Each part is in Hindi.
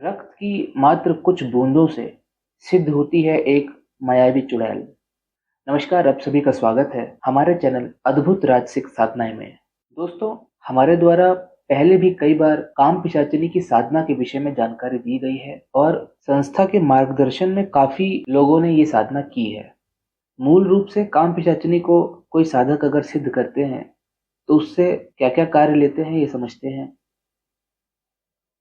रक्त की मात्र कुछ बूंदों से सिद्ध होती है एक मायावी चुड़ैल। नमस्कार, आप सभी का स्वागत है हमारे चैनल अद्भुत राजसिक साधनाएं में। दोस्तों, हमारे द्वारा पहले भी कई बार काम पिशाचिनी की साधना के विषय में जानकारी दी गई है और संस्था के मार्गदर्शन में काफी लोगों ने ये साधना की है। मूल रूप से काम पिशाचिनी को कोई साधक अगर सिद्ध करते हैं तो उससे क्या क्या कार्य लेते हैं ये समझते हैं।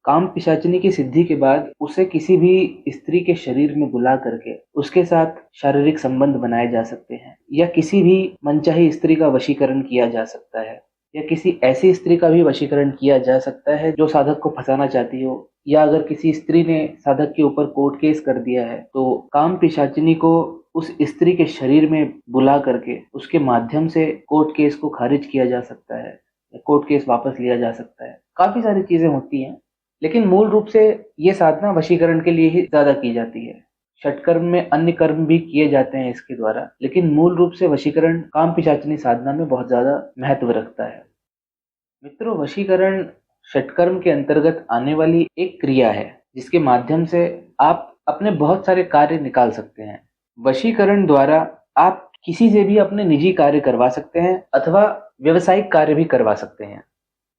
काम पिशाचिनी की सिद्धि के बाद उसे किसी भी स्त्री के शरीर में बुला करके उसके साथ शारीरिक संबंध बनाए जा सकते हैं, या किसी भी मनचाही स्त्री का वशीकरण किया जा सकता है, या किसी ऐसी स्त्री का भी वशीकरण किया जा सकता है जो साधक को फंसाना चाहती हो, या अगर किसी स्त्री ने साधक के ऊपर कोर्ट केस कर दिया है तो काम पिशाचिनी को उस स्त्री के शरीर में बुला करके उसके माध्यम से कोर्ट केस को खारिज किया जा सकता है या कोर्ट केस वापस लिया जा सकता है। काफी सारी चीजें होती हैं, लेकिन मूल रूप से ये साधना वशीकरण के लिए ही ज्यादा की जाती है। षटकर्म में अन्य कर्म भी किए जाते हैं इसके द्वारा, लेकिन मूल रूप से वशीकरण काम पिशाचिनी साधना में बहुत ज्यादा महत्व रखता है। मित्रों, वशीकरण षटकर्म के अंतर्गत आने वाली एक क्रिया है जिसके माध्यम से आप अपने बहुत सारे कार्य निकाल सकते हैं। वशीकरण द्वारा आप किसी से भी अपने निजी कार्य करवा सकते हैं अथवा व्यवसायिक कार्य भी करवा सकते हैं।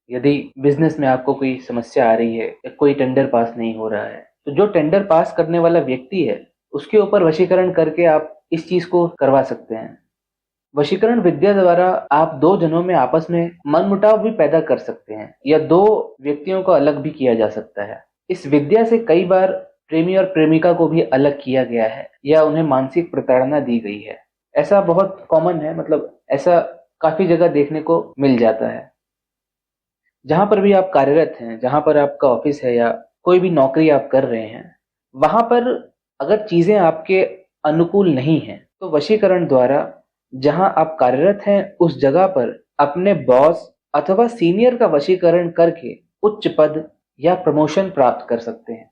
यदि बिजनेस में आपको कोई समस्या आ रही है या कोई टेंडर पास नहीं हो रहा है तो जो टेंडर पास करने वाला व्यक्ति है उसके ऊपर वशीकरण करके आप इस चीज को करवा सकते हैं। वशीकरण विद्या द्वारा आप दो जनों में आपस में मनमुटाव भी पैदा कर सकते हैं या दो व्यक्तियों को अलग भी किया जा सकता है। इस विद्या से कई बार प्रेमी और प्रेमिका को भी अलग किया गया है या उन्हें मानसिक प्रताड़ना दी गई है। ऐसा बहुत कॉमन है, मतलब ऐसा काफी जगह देखने को मिल जाता है। जहां पर भी आप कार्यरत हैं, जहां पर आपका ऑफिस है या कोई भी नौकरी आप कर रहे हैं, वहां पर अगर चीजें आपके अनुकूल नहीं हैं तो वशीकरण द्वारा जहां आप कार्यरत हैं उस जगह पर अपने बॉस अथवा सीनियर का वशीकरण करके उच्च पद या प्रमोशन प्राप्त कर सकते हैं।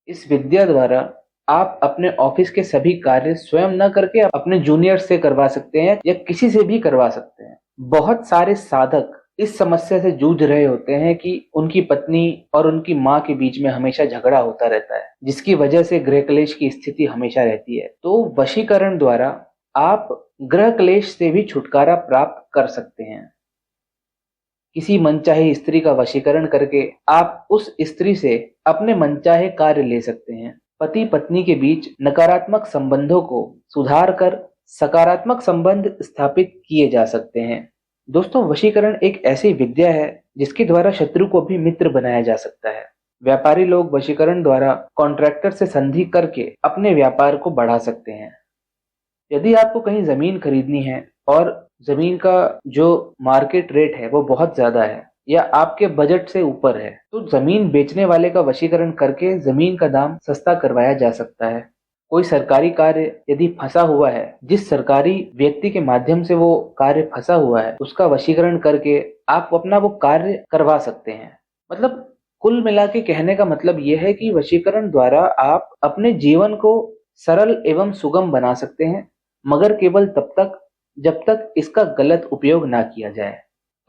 इस विद्या द्वारा आप अपने ऑफिस के सभी कार्य स्वयं न करके अपने जूनियर से करवा सकते हैं या किसी से भी करवा सकते हैं। बहुत सारे साधक इस समस्या से जूझ रहे होते हैं कि उनकी पत्नी और उनकी माँ के बीच में हमेशा झगड़ा होता रहता है, जिसकी वजह से गृह क्लेश की स्थिति हमेशा रहती है। तो वशीकरण द्वारा आप गृह क्लेश से भी छुटकारा प्राप्त कर सकते हैं। किसी मनचाहे स्त्री का वशीकरण करके आप उस स्त्री से अपने मनचाहे कार्य ले सकते हैं। पति पत्नी के बीच नकारात्मक संबंधों को सुधार कर सकारात्मक संबंध स्थापित किए जा सकते हैं। दोस्तों, वशीकरण एक ऐसी विद्या है जिसके द्वारा शत्रु को भी मित्र बनाया जा सकता है। व्यापारी लोग वशीकरण द्वारा कॉन्ट्रैक्टर से संधि करके अपने व्यापार को बढ़ा सकते हैं। यदि आपको कहीं जमीन खरीदनी है और जमीन का जो मार्केट रेट है वो बहुत ज्यादा है या आपके बजट से ऊपर है, तो जमीन बेचने वाले का वशीकरण करके जमीन का दाम सस्ता करवाया जा सकता है। कोई सरकारी कार्य यदि फंसा हुआ है, जिस सरकारी व्यक्ति के माध्यम से वो कार्य फंसा हुआ है उसका वशीकरण करके आप अपना वो कार्य करवा सकते हैं। मतलब कुल मिला के कहने का मतलब ये है कि वशीकरण द्वारा आप अपने जीवन को सरल एवं सुगम बना सकते हैं, मगर केवल तब तक जब तक इसका गलत उपयोग ना किया जाए।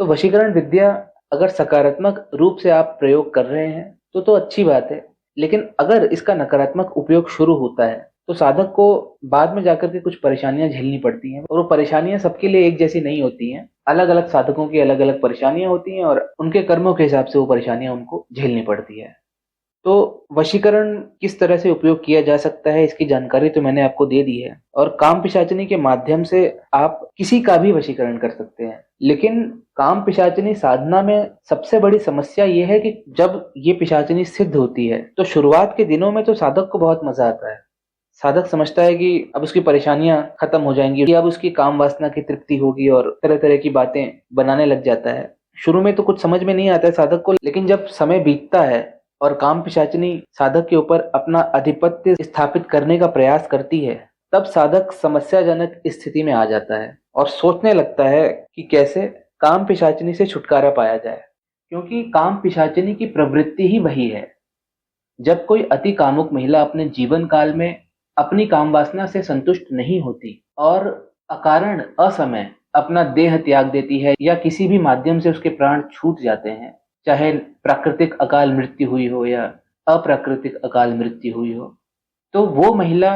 तो वशीकरण विद्या अगर सकारात्मक रूप से आप प्रयोग कर रहे हैं तो अच्छी बात है, लेकिन अगर इसका नकारात्मक उपयोग शुरू होता है तो साधक को बाद में जाकर के कुछ परेशानियां झेलनी पड़ती हैं, और वो परेशानियां सबके लिए एक जैसी नहीं होती हैं। अलग अलग साधकों की अलग अलग परेशानियां होती हैं और उनके कर्मों के हिसाब से वो परेशानियां उनको झेलनी पड़ती है। तो वशीकरण किस तरह से उपयोग किया जा सकता है इसकी जानकारी तो मैंने आपको दे दी है, और काम पिशाचिनी के माध्यम से आप किसी का भी वशीकरण कर सकते हैं। लेकिन काम पिशाचिनी साधना में सबसे बड़ी समस्या ये है कि जब ये पिशाचिनी सिद्ध होती है तो शुरुआत के दिनों में तो साधक को बहुत मजा आता है। साधक समझता है कि अब उसकी परेशानियां खत्म हो जाएंगी, अब उसकी काम वासना की तृप्ति होगी और तरह तरह की बातें बनाने लग जाता है। शुरू में तो कुछ समझ में नहीं आता है साधक को, लेकिन जब समय बीतता है और काम पिशाचिनी साधक के ऊपर अपना आधिपत्य स्थापित करने का प्रयास करती है, तब साधक समस्याजनक स्थिति में आ जाता है और सोचने लगता है कि कैसे काम पिशाचिनी से छुटकारा पाया जाए, क्योंकि काम पिशाचिनी की प्रवृत्ति ही वही है। जब कोई अति कामुक महिला अपने जीवन काल में अपनी काम वासना से संतुष्ट नहीं होती और अकारण असमय अपना देह त्याग देती है या किसी भी माध्यम से उसके प्राण छूट जाते हैं, चाहे प्राकृतिक अकाल मृत्यु हुई हो या अप्राकृतिक अकाल मृत्यु हुई हो, तो वो महिला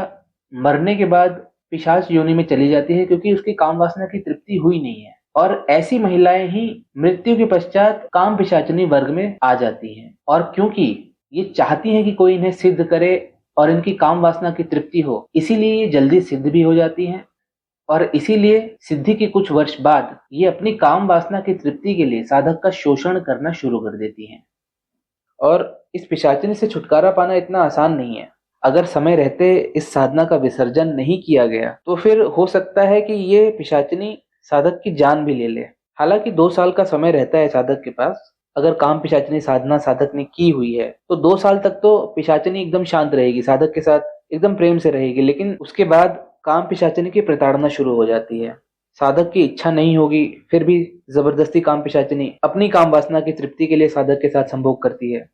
मरने के बाद पिशाच योनि में चली जाती है, क्योंकि उसकी काम वासना की तृप्ति हुई नहीं है। और ऐसी महिलाएं ही मृत्यु के पश्चात काम पिशाचनी वर्ग में आ जाती हैं। और क्योंकि ये चाहती हैं कि कोई इन्हें सिद्ध करे और इनकी काम वासना की तृप्ति हो, इसीलिए ये जल्दी सिद्ध भी हो जाती हैं। और इसीलिए सिद्धि के कुछ वर्ष बाद ये अपनी काम वासना की तृप्ति के लिए साधक का शोषण करना शुरू कर देती हैं। और इस पिशाचिनी से छुटकारा पाना इतना आसान नहीं है। अगर समय रहते इस साधना का विसर्जन नहीं किया गया तो फिर हो सकता है कि ये पिशाचिनी साधक की जान भी ले ले। हालांकि 2 साल का समय रहता है साधक के पास। अगर काम पिशाचिनी साधना साधक ने की हुई है तो 2 साल तक तो पिशाचिनी एकदम शांत रहेगी, साधक के साथ एकदम प्रेम से रहेगी। लेकिन उसके बाद काम पिशाचिनी की प्रताड़ना शुरू हो जाती है। साधक की इच्छा नहीं होगी, फिर भी जबरदस्ती काम पिशाचिनी अपनी काम वासना की तृप्ति के लिए साधक के साथ संभोग करती है।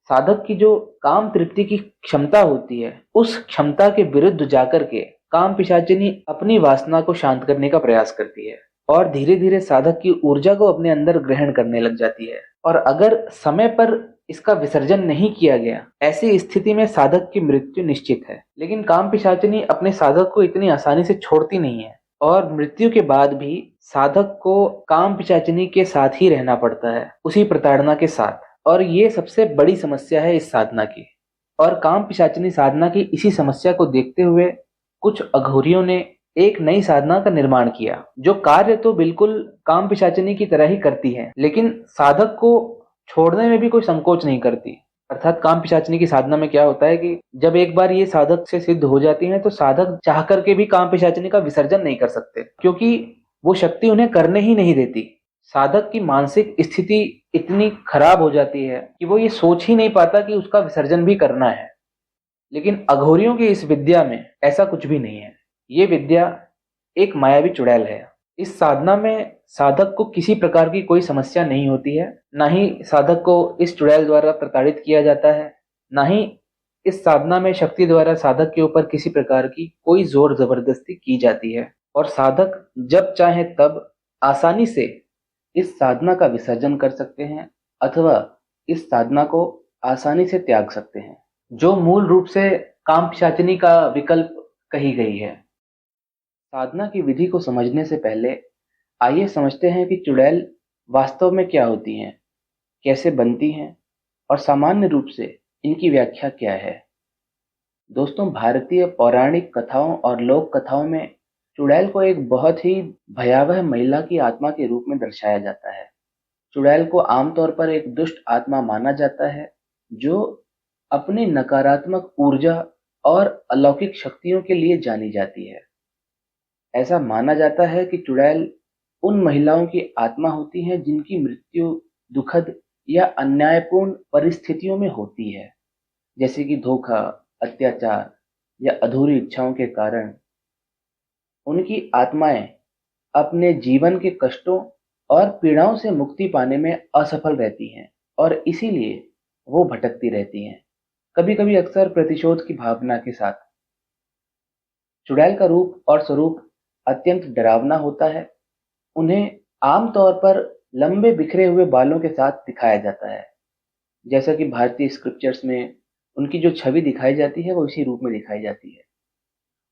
साधक की जो काम तृप्ति की क्षमता होती है, उस क्षमता के विरुद्ध जाकर के काम पिशाचिनी अपनी वासना को शांत करने का प्रयास करती है और धीरे धीरे साधक की ऊर्जा को अपने अंदर ग्रहण करने लग जाती है। और अगर समय पर इसका विसर्जन नहीं किया गया, ऐसी स्थिति में साधक की मृत्यु निश्चित है। लेकिन काम पिशाचिनी अपने साधक को इतनी आसानी से छोड़ती नहीं है और मृत्यु के बाद भी साधक को काम पिशाचिनी के साथ ही रहना पड़ता है, उसी प्रताड़ना के साथ। और ये सबसे बड़ी समस्या है इस साधना की। और काम पिशाचिनी साधना की इसी समस्या को देखते हुए कुछ अघोरियों ने एक नई साधना का निर्माण किया, जो कार्य तो बिल्कुल काम पिशाचिनी की तरह ही करती है, लेकिन साधक को छोड़ने में भी कोई संकोच नहीं करती। अर्थात काम पिशाचिनी की साधना में क्या होता है कि जब एक बार ये साधक से सिद्ध हो जाती है तो साधक चाह करके भी काम पिशाचिनी का विसर्जन नहीं कर सकते, क्योंकि वो शक्ति उन्हें करने ही नहीं देती। साधक की मानसिक स्थिति इतनी खराब हो जाती है कि वो ये सोच ही नहीं पाता कि उसका विसर्जन भी करना है। लेकिन अघोरियों की इस विद्या में ऐसा कुछ भी नहीं है। ये विद्या एक मायावी चुड़ैल है। इस साधना में साधक को किसी प्रकार की कोई समस्या नहीं होती है, ना ही साधक को इस चुड़ैल द्वारा प्रताड़ित किया जाता है, ना ही इस साधना में शक्ति द्वारा साधक के ऊपर किसी प्रकार की कोई जोर जबरदस्ती की जाती है। और साधक जब चाहे तब आसानी से इस साधना का विसर्जन कर सकते हैं अथवा इस साधना को आसानी से त्याग सकते हैं, जो मूल रूप से काम पिशाचिनी का विकल्प कही गई है। साधना की विधि को समझने से पहले आइए समझते हैं कि चुड़ैल वास्तव में क्या होती हैं, कैसे बनती हैं और सामान्य रूप से इनकी व्याख्या क्या है। दोस्तों, भारतीय पौराणिक कथाओं और लोक कथाओं में चुड़ैल को एक बहुत ही भयावह महिला की आत्मा के रूप में दर्शाया जाता है। चुड़ैल को आमतौर पर एक दुष्ट आत्मा माना जाता है, जो अपनी नकारात्मक ऊर्जा और अलौकिक शक्तियों के लिए जानी जाती है। ऐसा माना जाता है कि चुड़ैल उन महिलाओं की आत्मा होती है जिनकी मृत्यु दुखद या अन्यायपूर्ण परिस्थितियों में होती है, जैसे कि धोखा, अत्याचार या अधूरी इच्छाओं के कारण। उनकी आत्माएं अपने जीवन के कष्टों और पीड़ाओं से मुक्ति पाने में असफल रहती हैं और इसीलिए वो भटकती रहती हैं, कभी कभी अक्सर प्रतिशोध की भावना के साथ। चुड़ैल का रूप और स्वरूप अत्यंत डरावना होता है। उन्हें आमतौर पर लंबे बिखरे हुए बालों के साथ दिखाया जाता है, जैसा कि भारतीय स्क्रिप्चर्स में उनकी जो छवि दिखाई जाती है वो इसी रूप में दिखाई जाती है।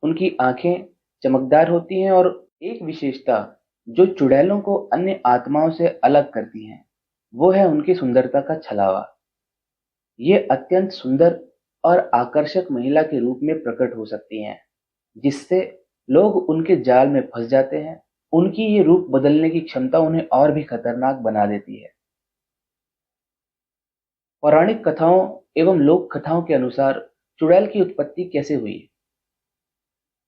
उनकी आंखें चमकदार होती हैं और एक विशेषता जो चुड़ैलों को अन्य आत्माओं से अलग करती है वो है उनकी सुंदरता का छलावा। ये अत्यंत सुंदर और आकर्षक महिला के रूप में प्रकट हो सकती हैं, जिससे लोग उनके जाल में फंस जाते हैं। उनकी ये रूप बदलने की क्षमता उन्हें और भी खतरनाक बना देती है। पौराणिक कथाओं एवं लोक कथाओं के अनुसार चुड़ैल की उत्पत्ति कैसे हुई?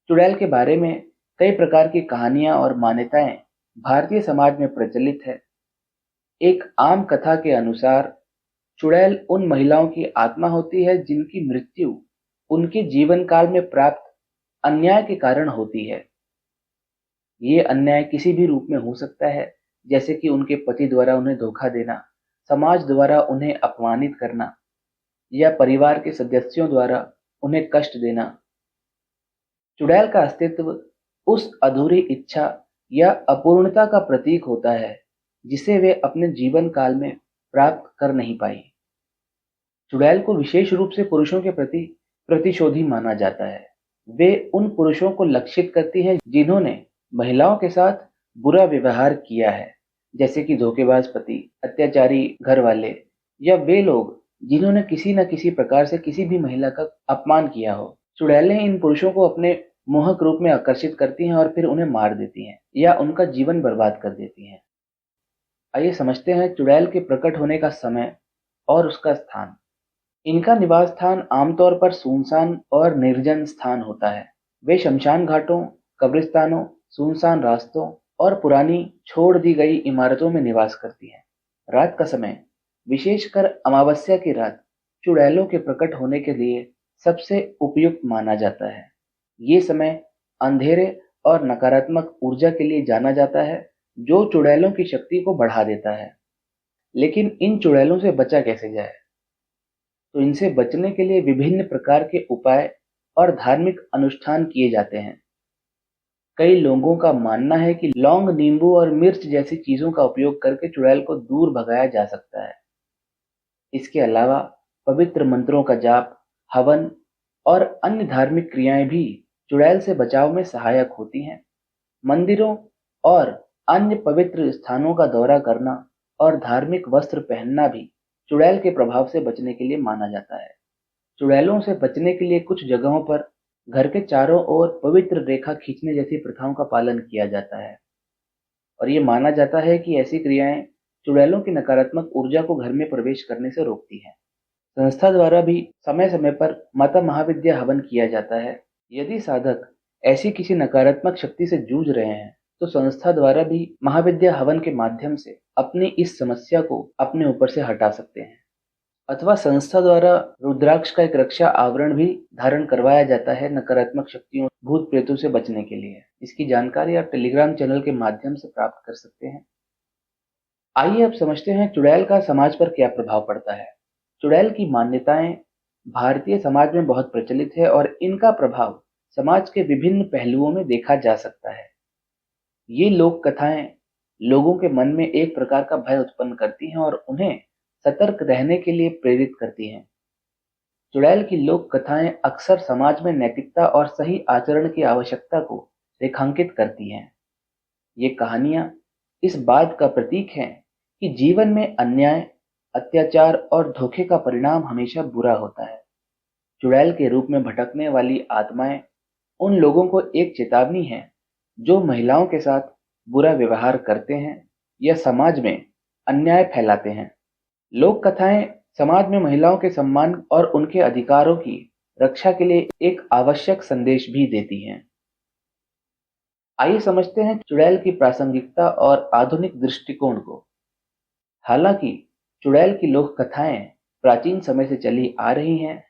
चुड़ैल के बारे में कई प्रकार की कहानियां और मान्यताएं भारतीय समाज में प्रचलित है। एक आम कथा के अनुसार चुड़ैल उन महिलाओं की आत्मा होती है जिनकी मृत्यु उनके जीवन काल में प्राप्त अन्याय के कारण होती है। ये अन्याय किसी भी रूप में हो सकता है, जैसे कि उनके पति द्वारा उन्हें धोखा देना, समाज द्वारा उन्हें अपमानित करना या परिवार के सदस्यों द्वारा उन्हें कष्ट देना। चुड़ैल का अस्तित्व उस अधूरी इच्छा या अपूर्णता का प्रतीक होता है जिसे वे अपने जीवन काल में प्राप्त कर नहीं पाई। चुड़ैल को विशेष रूप से पुरुषों के प्रति प्रतिशोधी माना जाता है। वे उन पुरुषों को लक्षित करती हैं जिन्होंने महिलाओं के साथ बुरा व्यवहार किया है, जैसे कि धोखेबाज पति, अत्याचारी घर वाले, या वे लोग जिन्होंने किसी न किसी प्रकार से किसी भी महिला का अपमान किया हो। चुड़ैलें इन पुरुषों को अपने मोहक रूप में आकर्षित करती हैं और फिर उन्हें मार देती हैं या उनका जीवन बर्बाद कर देती हैं। आइए समझते हैं चुड़ैल के प्रकट होने का समय और उसका स्थान। इनका निवास स्थान आमतौर पर सुनसान और निर्जन स्थान होता है। वे शमशान घाटों, कब्रिस्तानों, सुनसान रास्तों और पुरानी छोड़ दी गई इमारतों में निवास करती हैं। रात का समय, विशेषकर अमावस्या की रात, चुड़ैलों के प्रकट होने के लिए सबसे उपयुक्त माना जाता है। ये समय अंधेरे और नकारात्मक ऊर्जा के लिए जाना जाता है, जो चुड़ैलों की शक्ति को बढ़ा देता है। लेकिन इन चुड़ैलों से बचा कैसे जाए? तो इनसे बचने के लिए विभिन्न प्रकार के उपाय और धार्मिक अनुष्ठान किए जाते हैं। कई लोगों का मानना है कि लौंग, नींबू और मिर्च जैसी चीजों का उपयोग करके चुड़ैल को दूर भगाया जा सकता है। इसके अलावा पवित्र मंत्रों का जाप, हवन और अन्य धार्मिक क्रियाएं भी चुड़ैल से बचाव में सहायक होती हैं। मंदिरों और अन्य पवित्र स्थानों का दौरा करना और धार्मिक वस्त्र पहनना भी चुड़ैल के प्रभाव से बचने के लिए माना जाता है। चुड़ैलों से बचने के लिए कुछ जगहों पर घर के चारों ओर पवित्र रेखा खींचने जैसी प्रथाओं का पालन किया जाता है और ये माना जाता है कि ऐसी क्रियाएं चुड़ैलों की नकारात्मक ऊर्जा को घर में प्रवेश करने से रोकती हैं। संस्था द्वारा भी समय समय पर माता महाविद्या हवन किया जाता है। यदि साधक ऐसी किसी नकारात्मक शक्ति से जूझ रहे हैं तो संस्था द्वारा भी महाविद्या हवन के माध्यम से अपनी इस समस्या को अपने ऊपर से हटा सकते हैं। अथवा संस्था द्वारा रुद्राक्ष का एक रक्षा आवरण भी धारण करवाया जाता है नकारात्मक शक्तियों, भूत प्रेतों से बचने के लिए। इसकी जानकारी आप टेलीग्राम चैनल के माध्यम से प्राप्त कर सकते हैं। आइए अब समझते हैं चुड़ैल का समाज पर क्या प्रभाव पड़ता है। चुड़ैल की मान्यताएं भारतीय समाज में बहुत प्रचलित है और इनका प्रभाव समाज के विभिन्न पहलुओं में देखा जा सकता है। ये लोक कथाएं लोगों के मन में एक प्रकार का भय उत्पन्न करती हैं और उन्हें सतर्क रहने के लिए प्रेरित करती हैं। चुड़ैल की लोक कथाएं अक्सर समाज में नैतिकता और सही आचरण की आवश्यकता को रेखांकित करती हैं। ये कहानियां इस बात का प्रतीक हैं कि जीवन में अन्याय, अत्याचार और धोखे का परिणाम हमेशा बुरा होता है। चुड़ैल के रूप में भटकने वाली आत्माएं उन लोगों को एक चेतावनी है जो महिलाओं के साथ बुरा व्यवहार करते हैं या समाज में अन्याय फैलाते हैं। लोक कथाएं समाज में महिलाओं के सम्मान और उनके अधिकारों की रक्षा के लिए एक आवश्यक संदेश भी देती हैं। आइए समझते हैं चुड़ैल की प्रासंगिकता और आधुनिक दृष्टिकोण को। हालांकि चुड़ैल की लोक कथाएं प्राचीन समय से चली आ रही हैं,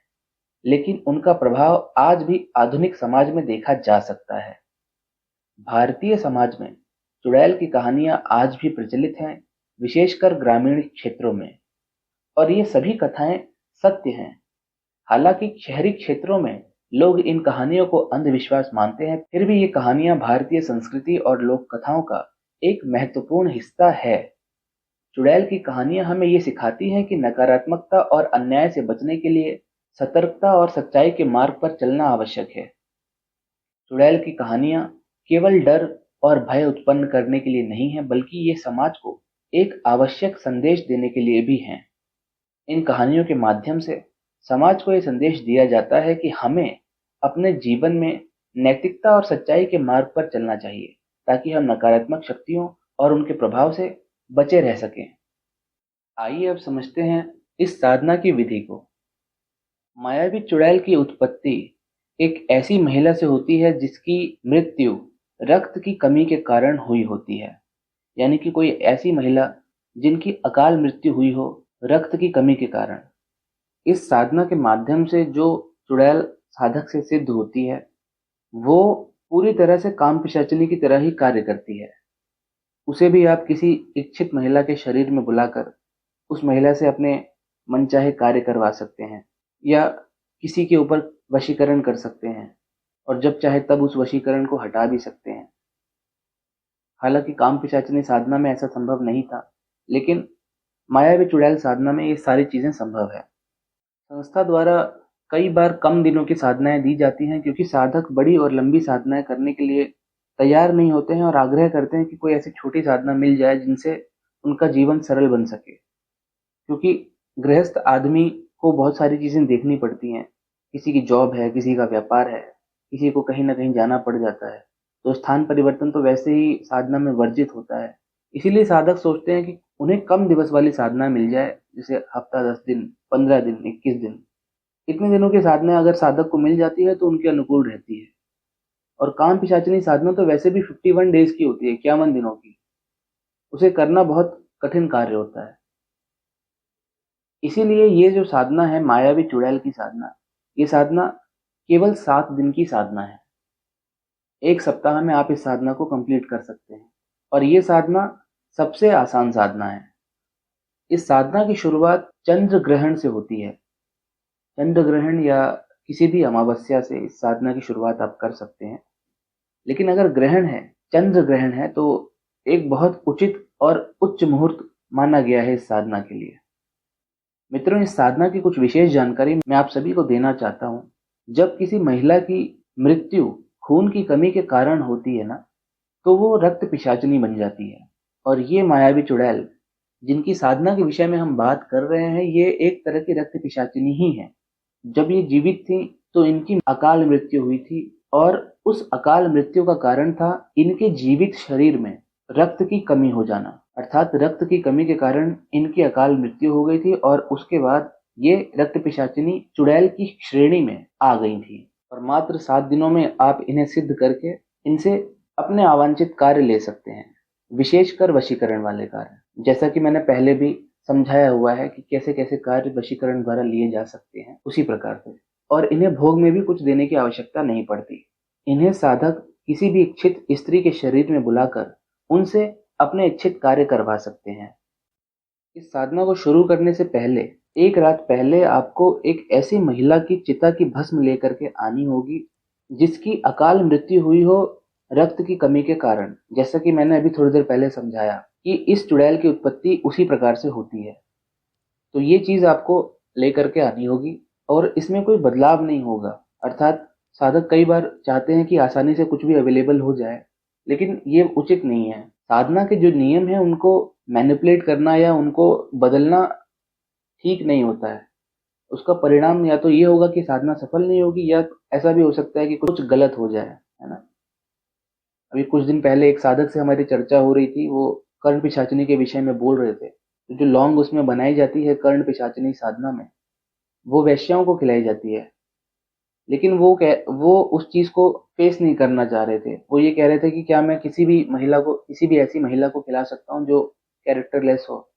लेकिन उनका प्रभाव आज भी आधुनिक समाज में देखा जा सकता है। भारतीय समाज में चुड़ैल की कहानियां आज भी प्रचलित हैं, विशेषकर ग्रामीण क्षेत्रों में, और ये सभी कथाएं सत्य हैं। हालांकि शहरी क्षेत्रों में लोग इन कहानियों को अंधविश्वास मानते हैं, फिर भी ये कहानियां भारतीय संस्कृति और लोक कथाओं का एक महत्वपूर्ण हिस्सा है। चुड़ैल की कहानियां हमें ये सिखाती हैं कि नकारात्मकता और अन्याय से बचने के लिए सतर्कता और सच्चाई के मार्ग पर चलना आवश्यक है। चुड़ैल की कहानियां केवल डर और भय उत्पन्न करने के लिए नहीं है, बल्कि ये समाज को एक आवश्यक संदेश देने के लिए भी हैं। इन कहानियों के माध्यम से समाज को ये संदेश दिया जाता है कि हमें अपने जीवन में नैतिकता और सच्चाई के मार्ग पर चलना चाहिए, ताकि हम नकारात्मक शक्तियों और उनके प्रभाव से बचे रह सकें। आइए अब समझते हैं इस साधना की विधि को। मायावी चुड़ैल की उत्पत्ति एक ऐसी महिला से होती है जिसकी मृत्यु रक्त की कमी के कारण हुई होती है, यानी कि कोई ऐसी महिला जिनकी अकाल मृत्यु हुई हो रक्त की कमी के कारण। इस साधना के माध्यम से जो चुड़ैल साधक से सिद्ध होती है, वो पूरी तरह से काम पिशाचनी की तरह ही कार्य करती है। उसे भी आप किसी इच्छित महिला के शरीर में बुलाकर उस महिला से अपने मनचाहे कार्य करवा सकते हैं या किसी के ऊपर वशीकरण कर सकते हैं और जब चाहे तब उस वशीकरण को हटा भी सकते हैं। हालांकि काम पिशाचनी साधना में ऐसा संभव नहीं था, लेकिन मायावी चुड़ैल साधना में ये सारी चीजें संभव है। संस्था द्वारा कई बार कम दिनों की साधनाएं दी जाती हैं, क्योंकि साधक बड़ी और लंबी साधनाएं करने के लिए तैयार नहीं होते हैं और आग्रह करते हैं कि कोई ऐसी छोटी साधना मिल जाए जिनसे उनका जीवन सरल बन सके। क्योंकि गृहस्थ आदमी को बहुत सारी चीजें देखनी पड़ती हैं। किसी की जॉब है, किसी का व्यापार है, किसी को कहीं ना कहीं जाना पड़ जाता है, तो स्थान परिवर्तन तो वैसे ही साधना में वर्जित होता है। इसीलिए साधक सोचते हैं कि उन्हें कम दिवस वाली साधना मिल जाए, जैसे हफ्ता 10 दिन, 15 दिन, 21 दिन। इतने दिनों की साधना अगर साधक को मिल जाती है तो उनके अनुकूल रहती है। और काम पिशाचनी साधना तो वैसे भी 51 डेज की होती है, 51 दिनों की। उसे करना बहुत कठिन कार्य होता है। इसीलिए ये जो साधना है मायावी चुड़ैल की साधना, ये साधना केवल 7 दिन की साधना है। एक सप्ताह में आप इस साधना को कंप्लीट कर सकते हैं। और ये साधना सबसे आसान साधना है। इस साधना की शुरुआत चंद्र ग्रहण से होती है। चंद्र ग्रहण या किसी भी अमावस्या से इस साधना की शुरुआत आप कर सकते हैं। लेकिन अगर ग्रहण है, चंद्र ग्रहण है, तो एक बहुत उचित और उच्च मुहूर्त माना गया है इस साधना के लिए। मित्रों, इस साधना की कुछ विशेष जानकारी मैं आप सभी को देना चाहता हूँ। जब किसी महिला की मृत्यु खून की कमी के कारण होती है ना, तो वो रक्त पिशाचनी बन जाती है। और ये मायावी चुड़ैल जिनकी साधना के विषय में हम बात कर रहे हैं, ये एक तरह की रक्त पिशाचिनी ही है। जब ये जीवित थी तो इनकी अकाल मृत्यु हुई थी, और उस अकाल मृत्यु का कारण था इनके जीवित शरीर में रक्त की कमी हो जाना। अर्थात रक्त की कमी के कारण इनकी अकाल मृत्यु हो गई थी, और उसके बाद ये रक्त पिशाचिनी चुड़ैल की श्रेणी में आ गई थी। और मात्र 7 दिनों में आप इन्हें सिद्ध करके इनसे अपने अवांछित कार्य ले सकते हैं, विशेषकर वशीकरण वाले कार्य। जैसा कि मैंने पहले भी समझाया हुआ है कि कैसे कैसे कार्य वशीकरण द्वारा लिए जा सकते हैं, उसी प्रकार से। और इन्हें भोग में भी कुछ देने की आवश्यकता नहीं पड़ती। इन्हें साधक किसी भी इच्छित स्त्री के शरीर में बुलाकर उनसे अपने इच्छित कार्य करवा सकते हैं। इस साधना को शुरू करने से पहले, एक रात पहले आपको एक ऐसी महिला की चिता की भस्म लेकर के आनी होगी जिसकी अकाल मृत्यु हुई हो रक्त की कमी के कारण। जैसा कि मैंने अभी थोड़ी देर पहले समझाया कि इस चुड़ैल की उत्पत्ति उसी प्रकार से होती है। तो ये चीज आपको लेकर के आनी होगी, और इसमें कोई बदलाव नहीं होगा। अर्थात साधक कई बार चाहते हैं कि आसानी से कुछ भी अवेलेबल हो जाए, लेकिन ये उचित नहीं है। साधना के जो नियम है उनको मैनिपुलेट करना या उनको बदलना ठीक नहीं होता है। उसका परिणाम या तो ये होगा कि साधना सफल नहीं होगी, या ऐसा भी हो सकता है कि कुछ गलत हो जाए, है ना। अभी कुछ दिन पहले एक साधक से हमारी चर्चा हो रही थी, वो कर्ण पिशाचनी के विषय में बोल रहे थे। तो जो लौंग उसमें बनाई जाती है कर्ण पिशाचनी साधना में, वो वैश्याओं को खिलाई जाती है। लेकिन वो उस चीज को फेस नहीं करना चाह रहे थे। वो ये कह रहे थे कि क्या मैं किसी भी ऐसी महिला को खिला सकता हूँ जो कैरेक्टरलेस हो।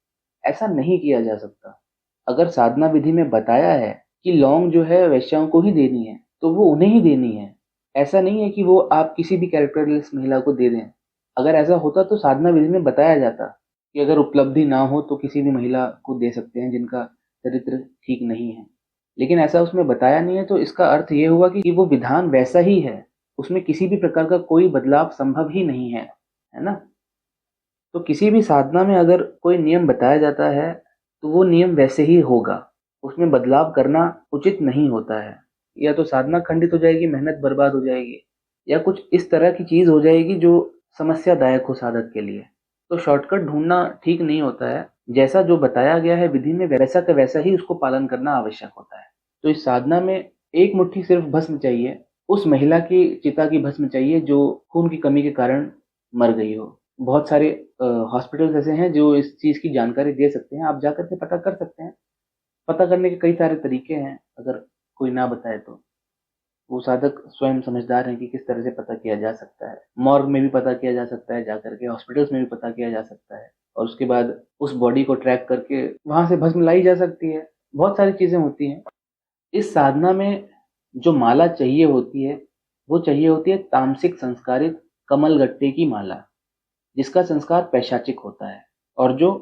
ऐसा नहीं किया जा सकता। अगर साधना विधि में बताया है कि लौंग जो है वैश्याओं को ही देनी है, तो वो उन्हें ही देनी है। ऐसा नहीं है कि वो आप किसी भी कैरेक्टरलेस महिला को दे दें। अगर ऐसा होता तो साधना विधि में बताया जाता कि अगर उपलब्धि ना हो तो किसी भी महिला को दे सकते हैं जिनका चरित्र ठीक नहीं है। लेकिन ऐसा उसमें बताया नहीं है, तो इसका अर्थ ये हुआ कि वो विधान वैसा ही है, उसमें किसी भी प्रकार का कोई बदलाव संभव ही नहीं है ना। तो किसी भी साधना में अगर कोई नियम बताया जाता है तो वो नियम वैसे ही होगा, उसमें बदलाव करना उचित नहीं होता है। या तो साधना खंडित हो जाएगी, मेहनत बर्बाद हो जाएगी, या कुछ इस तरह की चीज हो जाएगी जो समस्यादायक हो साधक के लिए। तो शॉर्टकट ढूंढना ठीक नहीं होता है। जैसा जो बताया गया है विधि में, वैसा का वैसा ही उसको पालन करना आवश्यक होता है। तो इस साधना में एक मुट्ठी सिर्फ भस्म चाहिए, उस महिला की चिता की भस्म चाहिए जो खून की कमी के कारण मर गई हो। बहुत सारे हॉस्पिटल्स ऐसे हैं जो इस चीज की जानकारी दे सकते हैं, आप जाकर के पता कर सकते हैं। पता करने के कई सारे तरीके हैं, अगर कोई ना बताए तो वो साधक स्वयं समझदार हैं कि किस तरह से पता किया जा सकता है। मॉर्ग में भी पता किया जा सकता है, जाकर के हॉस्पिटल्स में भी पता किया जा सकता है, और उसके बाद उस बॉडी को ट्रैक करके वहां से भस्म लाई जा सकती है। बहुत सारी चीजें होती हैं। इस साधना में जो माला चाहिए होती है, वो चाहिए होती है तामसिक संस्कारित कमलगट्टे की माला, जिसका संस्कार पैशाचिक होता है, और जो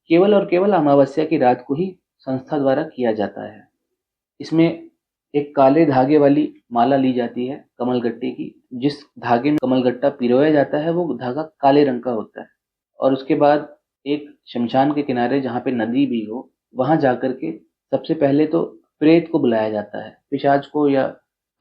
केवल और केवल अमावस्या की रात को ही संस्था द्वारा किया जाता है। इसमें एक काले धागे वाली माला ली जाती है कमलगट्टे की। जिस धागे में कमलगट्टा पिरोया जाता है वो धागा काले रंग का होता है। और उसके बाद एक शमशान के किनारे जहाँ पे नदी भी हो, वहां जाकर के सबसे पहले तो प्रेत को बुलाया जाता है, पिशाच को, या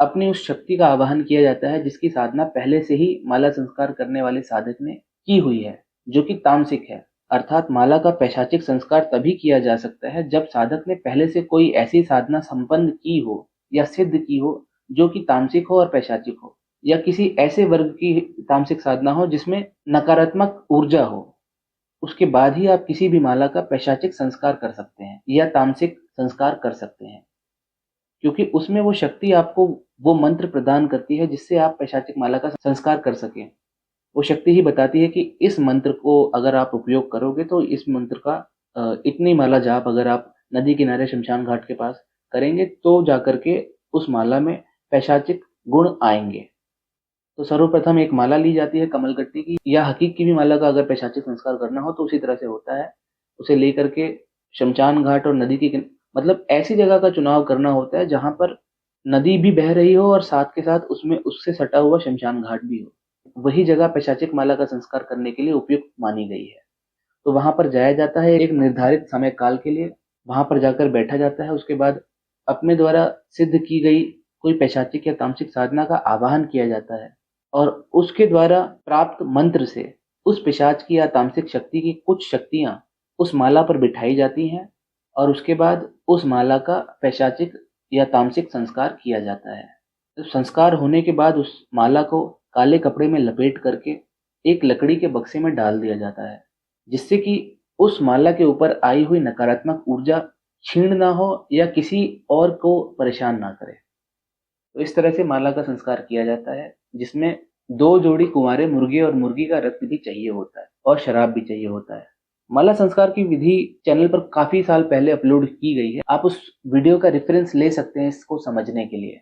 अपनी उस शक्ति का आवाहन किया जाता है जिसकी साधना पहले से ही माला संस्कार करने वाले साधक ने की हुई है, जो कि तामसिक है। अर्थात माला का पैशाचिक संस्कार तभी किया जा सकता है जब साधक ने पहले से कोई ऐसी साधना संपन्न की हो या सिद्ध की हो जो कि तामसिक हो और पैशाचिक हो, या किसी ऐसे वर्ग की तामसिक साधना हो जिसमें नकारात्मक ऊर्जा हो। उसके बाद ही आप किसी भी माला का पैशाचिक संस्कार कर सकते हैं या तामसिक संस्कार कर सकते हैं, क्योंकि उसमें वो शक्ति आपको वो मंत्र प्रदान करती है जिससे आप पैशाचिक माला का संस्कार कर सकें। वो शक्ति ही बताती है कि इस मंत्र को अगर आप उपयोग करोगे तो इस मंत्र का इतनी माला जाप अगर आप नदी किनारे शमशान घाट के पास करेंगे तो जाकर के उस माला में पैशाचिक गुण आएंगे। तो सर्वप्रथम एक माला ली जाती है कमलगट्टी की या हकीक की भी माला का अगर पैशाचिक संस्कार करना हो तो उसी तरह से होता है। उसे लेकर के शमशान घाट और नदी की मतलब ऐसी जगह का चुनाव करना होता है जहां पर नदी भी बह रही हो और साथ के साथ उसमें उससे सटा हुआ शमशान घाट भी हो। वही जगह पैशाचिक माला का संस्कार करने के लिए उपयुक्त मानी गई है। तो वहां पर जाया जाता है एक निर्धारित समय काल के लिए, वहां पर जाकर बैठा जाता है। उसके बाद अपने द्वारा सिद्ध की गई कोई पैशाचिक या तामसिक साधना का आवाहन किया जाता है और उसके द्वारा प्राप्त मंत्र से उस पिशाच की या तामसिक शक्ति की कुछ शक्तियां उस माला पर बिठाई जाती हैं और उसके बाद उस माला का पैशाचिक या तामसिक संस्कार किया जाता है। तो संस्कार होने के बाद उस माला को काले कपड़े में लपेट करके एक लकड़ी के बक्से में डाल दिया जाता है, जिससे कि उस माला के ऊपर आई हुई नकारात्मक ऊर्जा क्षीण ना हो या किसी और को परेशान ना करे। तो इस तरह से माला का संस्कार किया जाता है, जिसमें 2 जोड़ी कुंवारे मुर्गे और मुर्गी का रक्त भी चाहिए होता है और शराब भी चाहिए होता है। माला संस्कार की विधि चैनल पर काफी साल पहले अपलोड की गई है, आप उस वीडियो का रेफरेंस ले सकते हैं इसको समझने के लिए।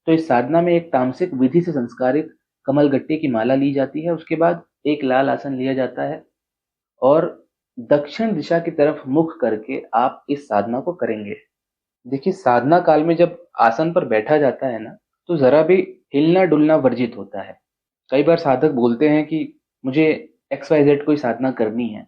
तो इस साधना में एक तामसिक विधि से संस्कारित कमलगट्टे की माला ली जाती है। उसके बाद एक लाल आसन लिया जाता है और दक्षिण दिशा की तरफ मुख करके आप इस साधना को करेंगे। देखिए, साधना काल में जब आसन पर बैठा जाता है ना, तो जरा भी हिलना डुलना वर्जित होता है। कई बार साधक बोलते हैं कि मुझे XYZ कोई साधना करनी है,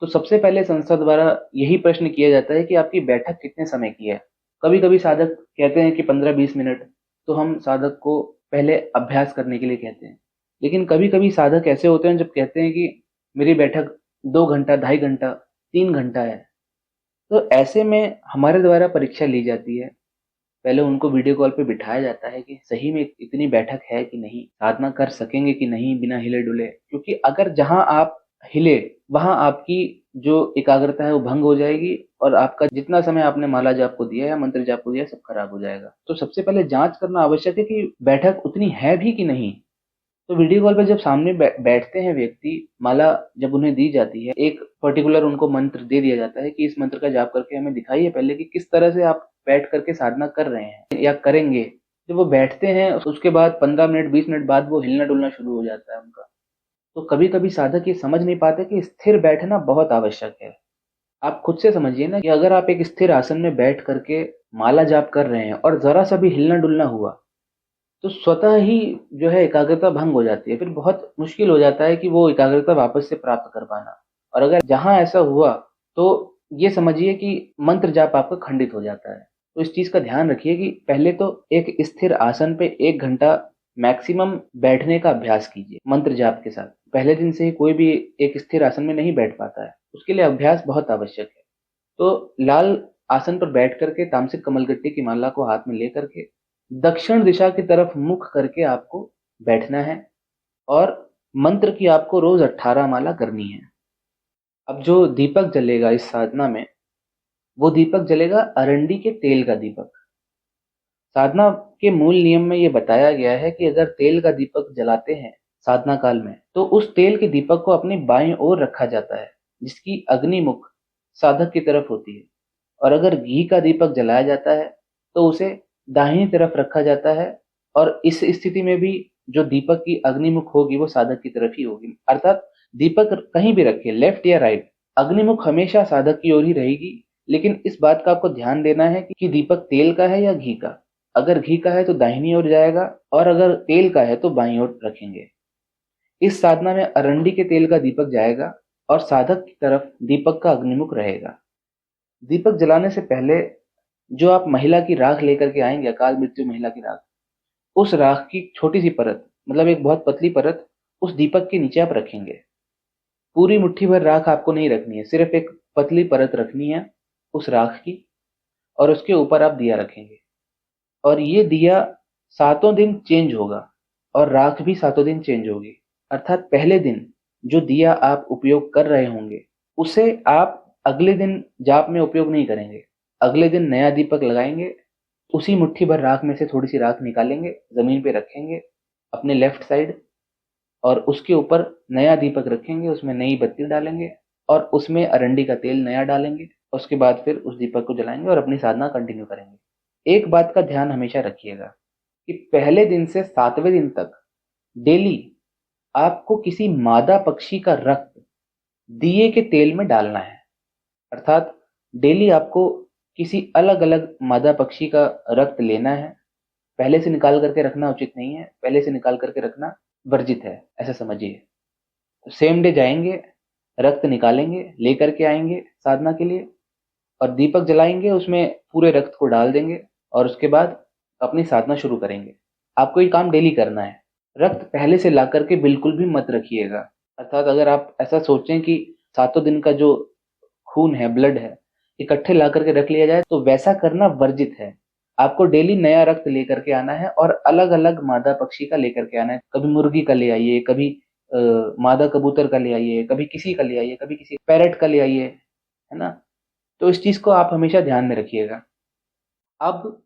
तो सबसे पहले संस्था द्वारा यही प्रश्न किया जाता है कि आपकी बैठक कितने समय की है। कभी कभी साधक कहते हैं कि 15-20 मिनट, तो हम साधक को पहले अभ्यास करने के लिए कहते हैं। लेकिन कभी कभी साधक ऐसे होते हैं जब कहते हैं कि मेरी बैठक 2 घंटा, 2.5 घंटा, 3 घंटा है। तो ऐसे में हमारे द्वारा परीक्षा ली जाती है। पहले उनको वीडियो कॉल पे बिठाया जाता है कि सही में इतनी बैठक है कि नहीं, साधना कर सकेंगे कि नहीं बिना हिले डुले। क्योंकि अगर जहां आप हिले वहां आपकी जो एकाग्रता है वो भंग हो जाएगी और आपका जितना समय आपने माला जाप को दिया या मंत्र जाप को दिया सब खराब हो जाएगा। तो सबसे पहले जांच करना आवश्यक है कि बैठक उतनी है भी कि नहीं। तो वीडियो कॉल पे जब सामने बैठते हैं व्यक्ति, माला जब उन्हें दी जाती है, एक पर्टिकुलर उनको मंत्र दे दिया जाता है कि इस मंत्र का जाप करके हमें दिखाइए पहले कि किस तरह से आप बैठ करके साधना कर रहे हैं या करेंगे। जब वो बैठते हैं उसके बाद 15 मिनट 20 मिनट बाद वो हिलना डुलना शुरू हो जाता है उनका। तो कभी कभी साधक ये समझ नहीं पाते कि स्थिर बैठना बहुत आवश्यक है। आप खुद से समझिए ना कि अगर आप एक स्थिर आसन में बैठ करके माला जाप कर रहे हैं और जरा सा भी हिलना डुलना हुआ तो स्वतः ही जो है एकाग्रता भंग हो जाती है। फिर बहुत मुश्किल हो जाता है कि वो एकाग्रता वापस से प्राप्त कर पाना। और अगर जहां ऐसा हुआ तो ये समझिए कि मंत्र जाप आपका खंडित हो जाता है। तो इस चीज का ध्यान रखिए कि पहले तो एक स्थिर आसन पे 1 घंटा मैक्सिमम बैठने का अभ्यास कीजिए मंत्र जाप के साथ। पहले दिन से ही कोई भी एक स्थिर आसन में नहीं बैठ पाता है, उसके लिए अभ्यास बहुत आवश्यक है। तो लाल आसन पर बैठ करके तामसिक कमलगट्टे की माला को हाथ में लेकर के दक्षिण दिशा की तरफ मुख करके आपको बैठना है और मंत्र की आपको रोज 18 माला करनी है। अब जो दीपक जलेगा इस साधना में, वो दीपक जलेगा अरंडी के तेल का दीपक। साधना के मूल नियम में ये बताया गया है कि अगर तेल का दीपक जलाते हैं साधना काल में, तो उस तेल के दीपक को अपनी बाईं ओर रखा जाता है, जिसकी अग्निमुख साधक की तरफ होती है। और अगर घी का दीपक जलाया जाता है तो उसे दाहिनी तरफ रखा जाता है और इस स्थिति में भी जो दीपक की अग्निमुख होगी वो साधक की तरफ ही होगी। अर्थात दीपक कहीं भी रखे, लेफ्ट या राइट, अग्निमुख हमेशा साधक की ओर ही रहेगी। लेकिन इस बात का आपको ध्यान देना है कि दीपक तेल का है या घी का। अगर घी का है तो दाहिनी ओर जाएगा और अगर तेल का है तो बाईं ओर रखेंगे। इस साधना में अरंडी के तेल का दीपक जाएगा और साधक की तरफ दीपक का अग्निमुख रहेगा। दीपक जलाने से पहले जो आप महिला की राख लेकर के आएंगे, अकाल मृत्यु महिला की राख, उस राख की छोटी सी परत, मतलब एक बहुत पतली परत, उस दीपक के नीचे आप रखेंगे। पूरी मुट्ठी भर राख आपको नहीं रखनी है, सिर्फ एक पतली परत रखनी है उस राख की, और उसके ऊपर आप दिया रखेंगे। और ये दिया 7 दिन चेंज होगा, और राख भी 7 दिन चेंज होगी। अर्थात पहले दिन जो दिया आप उपयोग कर रहे होंगे, उसे आप अगले दिन जाप में उपयोग नहीं करेंगे। अगले दिन नया दीपक लगाएंगे, उसी मुट्ठी भर राख में से थोड़ी सी राख निकालेंगे, जमीन पे रखेंगे अपने लेफ्ट साइड, और उसके ऊपर नया दीपक रखेंगे, उसमें नई बत्ती डालेंगे, और उसमें अरंडी का तेल नया डालेंगे। उसके बाद फिर उस दीपक को जलाएंगे और अपनी साधना कंटिन्यू करेंगे। एक बात का ध्यान हमेशा रखिएगा कि पहले दिन से 7वें दिन तक डेली आपको किसी मादा पक्षी का रक्त दिए के तेल में डालना है। अर्थात डेली आपको किसी अलग अलग मादा पक्षी का रक्त लेना है। पहले से निकाल करके रखना उचित नहीं है, पहले से निकाल करके रखना वर्जित है, ऐसा समझिए। तो सेम डे जाएंगे, रक्त निकालेंगे, लेकर के आएंगे साधना के लिए, और दीपक जलाएंगे, उसमें पूरे रक्त को डाल देंगे, और उसके बाद अपनी साधना शुरू करेंगे। आपको ये काम डेली करना है। रक्त पहले से ला करके बिल्कुल भी मत रखिएगा। अर्थात अगर आप ऐसा सोचें कि 7 दिन का जो खून है, ब्लड है, इकट्ठे ला करके रख लिया जाए, तो वैसा करना वर्जित है। आपको डेली नया रक्त लेकर के आना है, और अलग अलग मादा पक्षी का लेकर के आना है। कभी मुर्गी का ले आइए, कभी मादा कबूतर का ले आइए, कभी किसी का ले आइए, कभी किसी पैरट का ले आइए, है ना। तो इस चीज को आप हमेशा ध्यान में रखिएगा। अब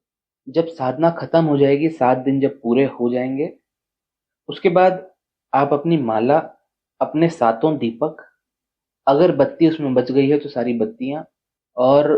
जब साधना खत्म हो जाएगी, 7 दिन जब पूरे हो जाएंगे, उसके बाद आप अपनी माला, अपने 7 दीपक, अगर बत्ती उसमें बच गई है तो सारी बत्तियां, और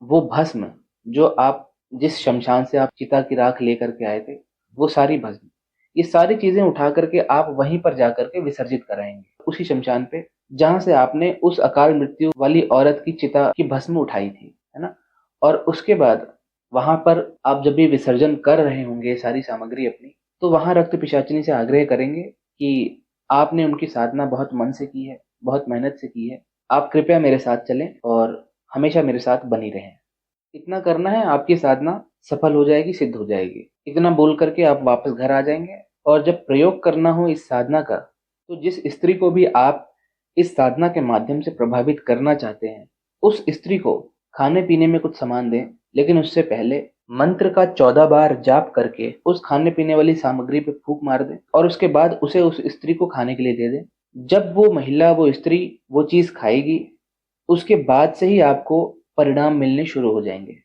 वो भस्म जो आप जिस शमशान से आप चिता की राख लेकर के आए थे, वो सारी भस्म, ये सारी चीजें उठा करके आप वहीं पर जाकर के विसर्जित कराएंगे, उसी शमशान पे जहां से आपने उस अकाल मृत्यु वाली औरत की चिता की भस्म उठाई थी, है ना। और उसके बाद वहां पर आप जब भी विसर्जन कर रहे होंगे सारी सामग्री अपनी, तो वहां रक्त पिशाचिनी से आग्रह करेंगे कि आपने उनकी साधना बहुत मन से की है, बहुत मेहनत से की है, आप कृपया मेरे साथ चलें और हमेशा मेरे साथ बनी रहें। इतना करना है, आपकी साधना सफल हो जाएगी, सिद्ध हो जाएगी। इतना बोल करके आप वापस घर आ जाएंगे। और जब प्रयोग करना हो इस साधना का, तो जिस स्त्री को भी आप इस साधना के माध्यम से प्रभावित करना चाहते हैं, उस स्त्री को खाने पीने में कुछ सामान दें, लेकिन उससे पहले मंत्र का 14 बार जाप करके उस खाने पीने वाली सामग्री पे फूंक मार दें, और उसके बाद उसे उस स्त्री को खाने के लिए दे दें। जब वो महिला, वो स्त्री वो चीज खाएगी, उसके बाद से ही आपको परिणाम मिलने शुरू हो जाएंगे।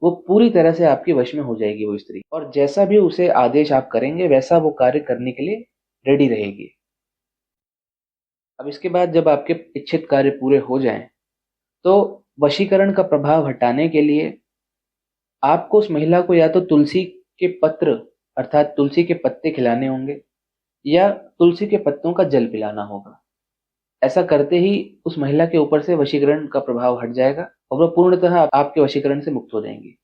वो पूरी तरह से आपके वश में हो जाएगी वो स्त्री, और जैसा भी उसे आदेश आप करेंगे वैसा वो कार्य करने के लिए रेडी रहेगी। अब इसके बाद जब आपके इच्छित कार्य पूरे हो जाएं, तो वशीकरण का प्रभाव हटाने के लिए आपको उस महिला को या तो तुलसी के पत्र, अर्थात तुलसी के पत्ते खिलाने होंगे, या तुलसी के पत्तों का जल पिलाना होगा। ऐसा करते ही उस महिला के ऊपर से वशीकरण का प्रभाव हट जाएगा, और वह पूर्णतः आपके वशीकरण से मुक्त हो जाएंगी।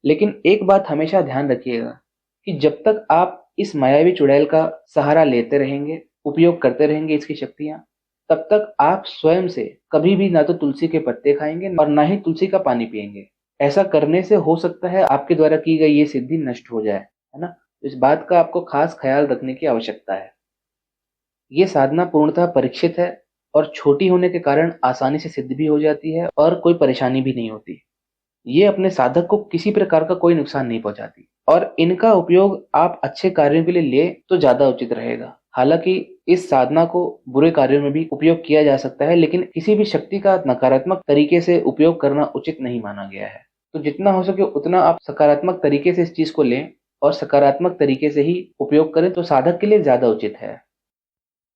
लेकिन एक बात हमेशा ध्यान रखिएगा कि जब तक आप इस मायावी चुड़ैल का सहारा लेते रहेंगे, उपयोग करते रहेंगे इसकी शक्तियां, तब तक आप स्वयं से कभी भी ना तो तुलसी के पत्ते खाएंगे और ना ही तुलसी का पानी पिएंगे। ऐसा करने से हो सकता है आपके द्वारा की गई ये सिद्धि नष्ट हो जाए, है ना। इस बात का आपको खास ख्याल रखने की आवश्यकता है। ये साधना पूर्णतः परीक्षित है, और छोटी होने के कारण आसानी से सिद्ध भी हो जाती है, और कोई परेशानी भी नहीं होती। ये अपने साधक को किसी प्रकार का कोई नुकसान नहीं पहुंचाती, और इनका उपयोग आप अच्छे कार्यों के लिए ले तो ज्यादा उचित रहेगा। हालांकि इस साधना को बुरे कार्यों में भी उपयोग किया जा सकता है, लेकिन किसी भी शक्ति का नकारात्मक तरीके से उपयोग करना उचित नहीं माना गया है। तो जितना हो सके उतना आप सकारात्मक तरीके से इस चीज को लें, और सकारात्मक तरीके से ही उपयोग करें, तो साधक के लिए ज्यादा उचित है।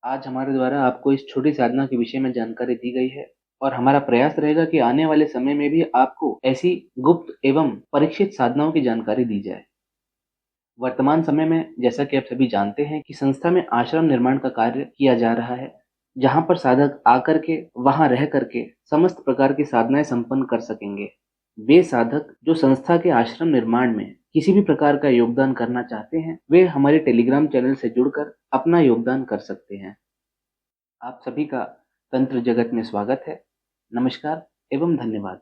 आज हमारे द्वारा आपको इस छोटी साधना के विषय में जानकारी दी गई है, और हमारा प्रयास रहेगा कि आने वाले समय में भी आपको ऐसी गुप्त एवं परीक्षित साधनाओं की जानकारी दी जाए। वर्तमान समय में जैसा कि आप सभी जानते हैं कि संस्था में आश्रम निर्माण का कार्य किया जा रहा है, जहां पर साधक आकर के वहां रह करके समस्त प्रकार की साधनाएं संपन्न कर सकेंगे। वे साधक जो संस्था के आश्रम निर्माण में किसी भी प्रकार का योगदान करना चाहते हैं, वे हमारे टेलीग्राम चैनल से जुड़कर अपना योगदान कर सकते हैं। आप सभी का तंत्र जगत में स्वागत है। नमस्कार एवं धन्यवाद।